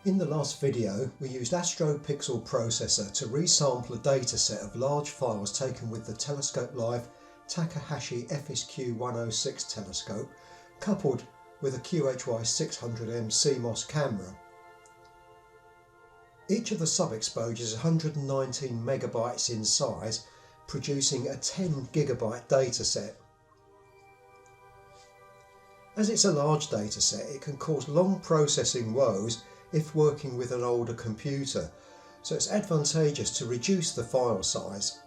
In the last video, we used Astro-Pixel processor to resample a dataset of large files taken with the Telescope Live Takahashi FSQ 106 telescope, coupled with a QHY 600M CMOS camera. Each of the sub-exposures is 119 megabytes in size, producing a 10 gigabyte dataset. As it's a large dataset, it can cause long processing woes if working with an older computer, so it's advantageous to reduce the file size.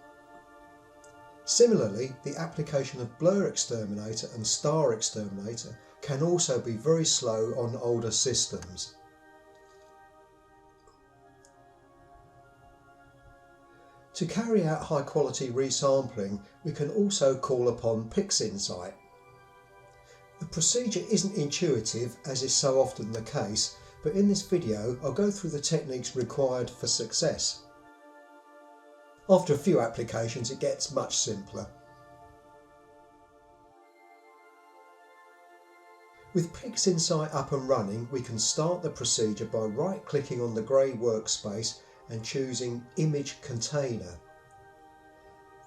Similarly, the application of Blur Exterminator and Star Exterminator can also be very slow on older systems. To carry out high quality resampling, we can also call upon PixInsight. The procedure isn't intuitive, as is so often the case, but in this video I'll go through the techniques required for success. After a few applications it gets much simpler. With PixInsight up and running, we can start the procedure by right-clicking on the grey workspace and choosing Image Container.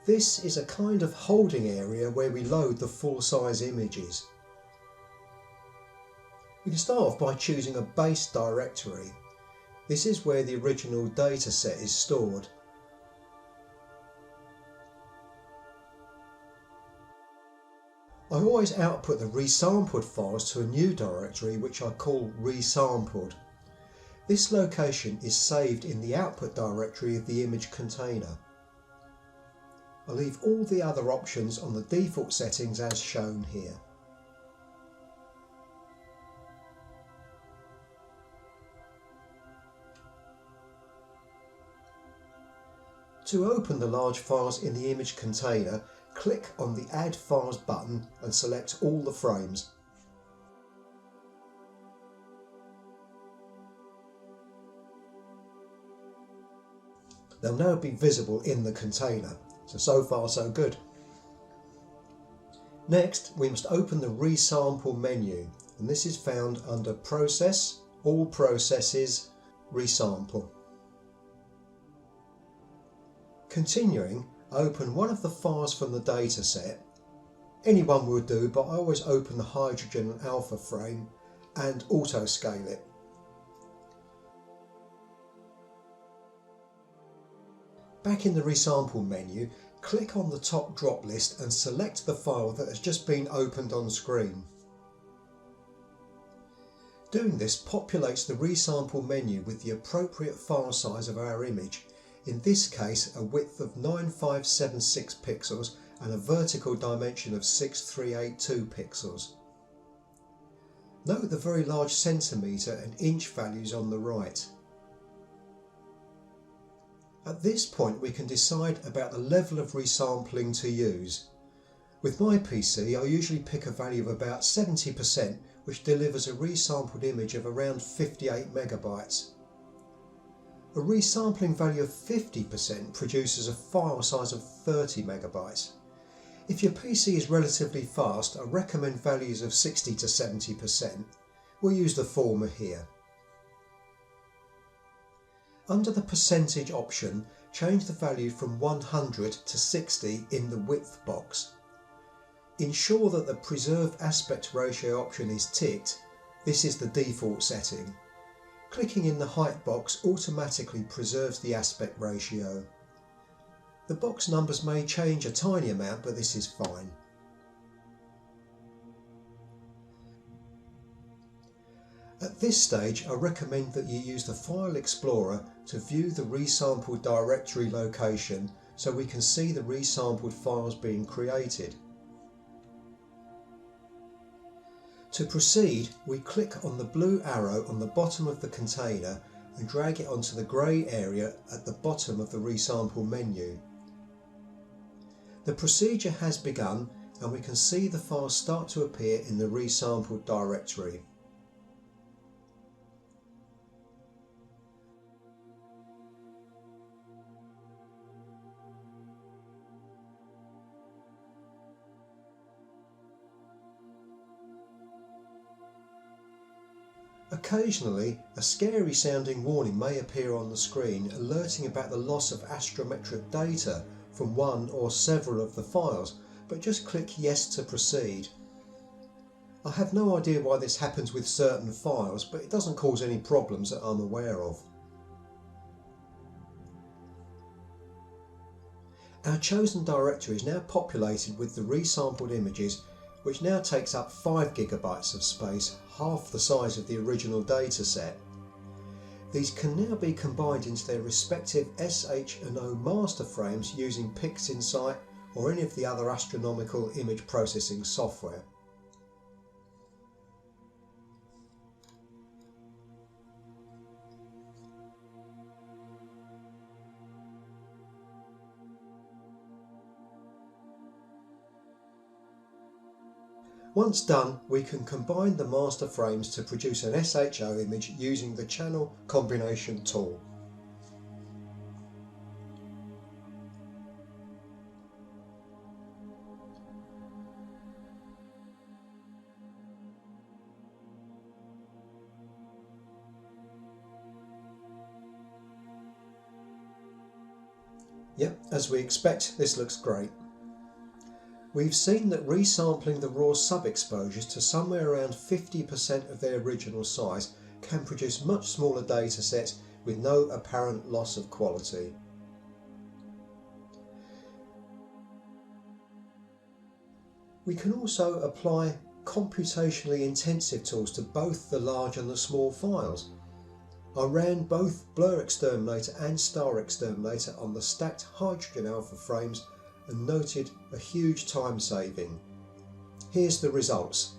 This is a kind of holding area where we load the full-size images. We can start off by choosing a base directory. This is where the original dataset is stored. I always output the resampled files to a new directory which I call Resampled. This location is saved in the output directory of the image container. I leave all the other options on the default settings as shown here. To open the large files in the image container, click on the Add Files button and select all the frames. They'll now be visible in the container, so far so good. Next, we must open the Resample menu, and this is found under Process, All Processes, Resample. Continuing, open one of the files from the dataset. Any one will do, but I always open the hydrogen and alpha frame and auto-scale it. Back in the Resample menu, click on the top drop list and select the file that has just been opened on screen. Doing this populates the Resample menu with the appropriate file size of our image. In this case, a width of 9576 pixels and a vertical dimension of 6382 pixels. Note the very large centimetre and inch values on the right. At this point we can decide about the level of resampling to use. With my PC I usually pick a value of about 70%, which delivers a resampled image of around 58 megabytes. A resampling value of 50% produces a file size of 30 megabytes. If your PC is relatively fast, I recommend values of 60 to 70%. We'll use the former here. Under the percentage option, change the value from 100 to 60 in the width box. Ensure that the Preserve Aspect Ratio option is ticked. This is the default setting. Clicking in the height box automatically preserves the aspect ratio. The box numbers may change a tiny amount, but this is fine. At this stage, I recommend that you use the File Explorer to view the resampled directory location so we can see the resampled files being created. To proceed, we click on the blue arrow on the bottom of the container and drag it onto the grey area at the bottom of the resample menu. The procedure has begun and we can see the files start to appear in the resampled directory. A Occasionally, a scary sounding warning may appear on the screen alerting about the loss of astrometric data from one or several of the files, but just click Yes to proceed. I have no idea why this happens with certain files, but it doesn't cause any problems that I'm aware of. Our chosen directory is now populated with the resampled images, which now takes up 5 GB of space, half the size of the original data set. These can now be combined into their respective SH and O master frames using PixInsight or any of the other astronomical image processing software. Once done, we can combine the master frames to produce an SHO image using the channel combination tool. Yep, as we expect, this looks great. We've seen that resampling the raw sub-exposures to somewhere around 50% of their original size can produce much smaller data sets with no apparent loss of quality. We can also apply computationally intensive tools to both the large and the small files. I ran both Blur Exterminator and Star Exterminator on the stacked hydrogen alpha frames and noted a huge time saving. Here's the results.